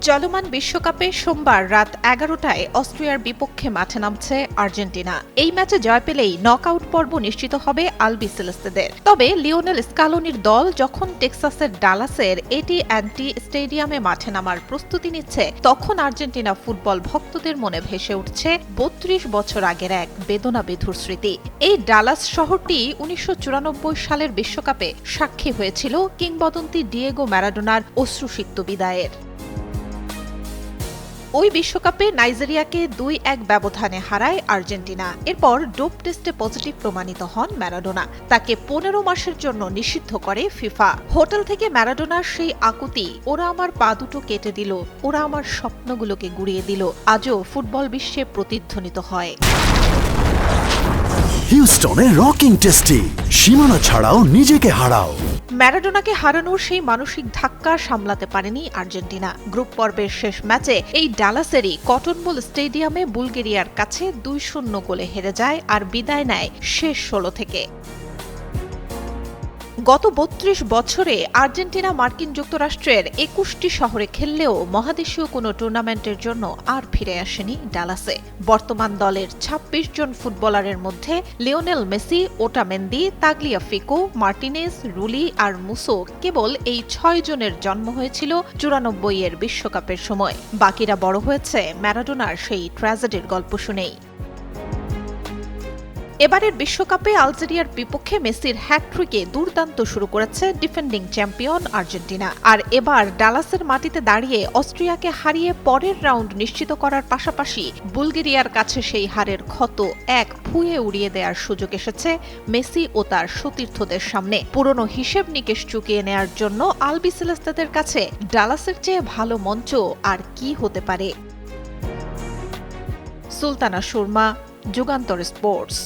চলমান বিশ্বকাপে সোমবার রাত ১১টায় অস্ট্রিয়ার বিপক্ষে মাঠে নামছে আর্জেন্টিনা। এই ম্যাচে জয় পেলেই নকআউট পর্ব নিশ্চিত হবে আলবিসেলেস্তেদের। তবে লিওনেল স্কালোনির দল যখন টেক্সাসের ডালাসের এটি&টি স্টেডিয়ামে মাঠে নামার প্রস্তুতি নিচ্ছে, তখন আর্জেন্টিনা ফুটবল ভক্তদের মনে ভেসে উঠছে ৩২ বছর আগের এক বেদনাবিধুর স্মৃতি। এই ডালাস শহরটি ১৯৯৪ সালের বিশ্বকাপে সাক্ষী হয়েছিল কিংবদন্তি ডিয়েগো ম্যারাডোনার অশ্রুসিক্ত বিদায়ের। ওই বিশ্বকাপে নাইজেরিয়াকে ২-১ ব্যবধানে হারায় আর্জেন্টিনা। এরপর ডোপ টেস্টে পজিটিভ প্রমাণিত হন ম্যারাডোনা। তাকে ১৫ মাসের জন্য নিষিদ্ধ করে ফিফা। হোটেল থেকে ম্যারাডোনার সেই আকুতি, ওরা আমার পা দুটো কেটে দিল, ওরা আমার স্বপ্নগুলোকে গুড়িয়ে দিল, আজও ফুটবল বিশ্বে প্রতিধ্বনিত হয়। হিউস্টনে রকিং টেস্টি, সীমানা ছাড়াও নিজেকে হারাও। ম্যারাডোনাকে হারানোর সেই মানসিক ধাক্কা সামলাতে পারেনি আর্জেন্টিনা। গ্রুপ পর্বের শেষ ম্যাচে এই ডালাসেরই কটন বোল স্টেডিয়ামে বুলগেরিয়ার কাছে ২-০ গোলে হেরে যায় আর বিদায় নেয় শেষ ১৬ থেকে। গত ৩২ বছরে আর্জেন্টিনা মার্কিন যুক্তরাষ্ট্রের ২১টি শহরে খেললেও মহাদেশীয় কোনো টুর্নামেন্টের জন্য আর ফিরে আসেনি ডালাসে। বর্তমান দলের ২৬ জন ফুটবলারের মধ্যে Lionel Messi, Otamendi, Tagliafico, Martinez, Rulli আর মুসো কেবল এই ৬ জনের জন্ম হয়েছিল ৯৪-এর বিশ্বকাপের সময়। বাকিরা বড় হয়েছে ম্যারাডোনার সেই ট্র্যাজেডির গল্প শুনেই। এবারের বিশ্বকাপে আলজেরিয়ার বিপক্ষে মেসির হ্যাটট্রিকে দুর্দান্ত শুরু করেছে ডিফেন্ডিং চ্যাম্পিয়ন আর্জেন্টিনা। আর এবার ডালাসের মাটিতে দাঁড়িয়ে অস্ট্রিয়াকে হারিয়ে পরের রাউন্ড নিশ্চিত করার পাশাপাশি বুলগেরিয়ার কাছে সেই হারের ক্ষত এক ফুঁয়ে উড়িয়ে দেওয়ার সুযোগ এসেছে মেসি ও তার সতীর্থদের সামনে। পুরনো হিসেব নিকেশ চুকিয়ে নেয়ার জন্য আলবিসেলেস্তেদের কাছে ডালাসের চেয়ে ভালো মঞ্চ আর কি হতে পারে। সুলতানা সুরমা, যুগান্তর স্পোর্টস।